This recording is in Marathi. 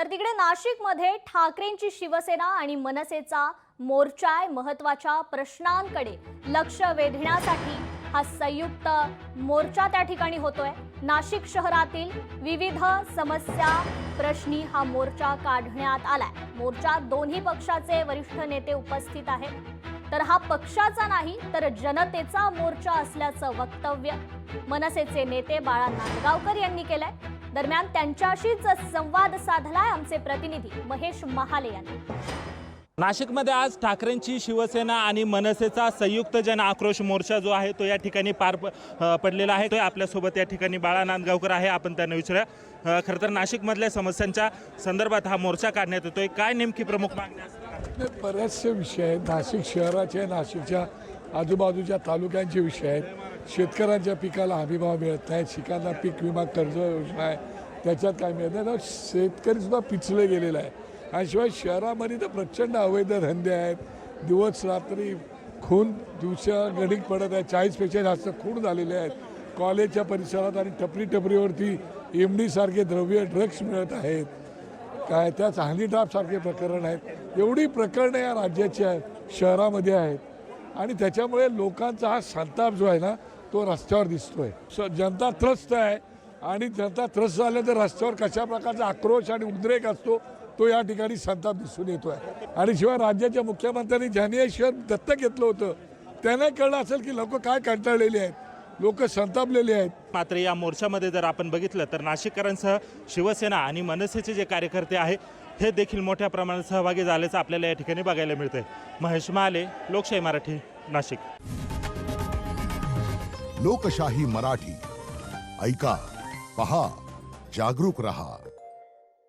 तर तिकडे नाशिकमध्ये ठाकरेंची शिवसेना आणि मनसेचा मोर्चा आहे। महत्त्वाच्या प्रश्नांकडे लक्ष वेधण्यासाठी हा संयुक्त मोर्चा त्या ठिकाणी होतोय। नाशिक शहरातील विविध समस्या प्रश्नी हा मोर्चा काढण्यात आलाय। मोर्चात दोन्ही पक्षाचे वरिष्ठ नेते उपस्थित आहेत। तर हा पक्षाचा नाही तर जनतेचा मोर्चा असल्याचं वक्तव्य मनसेचे नेते बाळा नांदगावकर यांनी केलंय। दरम्यान त्यांच्याशीच संवाद साधलाय आमचे प्रतिनिधी महेश महाले यांनी। नाशिकमध्ये आज ठाकरेंची शिवसेना आणि मनसेचा संयुक्त जन आक्रोश मोर्चा जो आहे तो या ठिकाणी पार पडलेला आहे। तो आपल्यासोबत या ठिकाणी बाळा नांदगावकर आहे, आपण त्यांना विचारूया। खरं तर नाशिकमधल्या समस्यांच्या संदर्भात हा मोर्चा काढण्यात येतोय, काय नेमकी प्रमुख मागण्या असतात? बरेचसे विषय आहेत। नाशिक शहराचे, नाशिकच्या आजूबाजूच्या तालुक्यांचे विषय आहेत। शेतकऱ्यांच्या पिकाला हमीभाव मिळत नाही, शिकांना पीक विमा कर्ज योजना आहे त्याच्यात काय मिळत नाही, शेतकरीसुद्धा पिचले गेलेला आहे। आणि शिवाय शहरामध्ये तर प्रचंड अवैध धंदे आहेत। दिवस रात्री खून दिवसागणिक पडत आहे, 40पेक्षा जास्त खून झालेले आहेत कॉलेजच्या परिसरात। आणि टपरीवरती MD सारखे द्रव्य ड्रग्स मिळत आहेत, काय त्याच हँडीट्रॅपसारखे प्रकरण आहेत। एवढी प्रकरणं या राज्याच्या शहरामध्ये आहेत आणि त्याच्यामुळे लोकांचा हा संताप जो आहे ना तो रस्त्यावर दिसतोय। जनता त्रस्त आहे आणि जनता त्रस्त झालं तर रस्त्यावर कशा प्रकारचा आक्रोश आणि उद्रेक असतो तो या ठिकाणी संताप दिसून येतोय। आणि शिवाय राज्याच्या मुख्यमंत्र्यांनी ज्यांनी हे शहर दत्तक घेतलं होतं त्यांना कळलं असेल की लोक काय कंटाळलेली आहेत, लोक संतापलेले आहेत। मात्र या मोर्चामध्ये जर आपण बघितलं तर नाशिककरांसह शिवसेना आणि मनसेचे जे कार्यकर्ते आहे हे देखील मोठ्या प्रमाणात सहभागी झाल्याचं आपल्याला या ठिकाणी बघायला मिळतंय। महेश महाले, लोकशाही मराठी, नाशिक। लोकशाही मराठी ऐका, पहा, जागरूक रहा।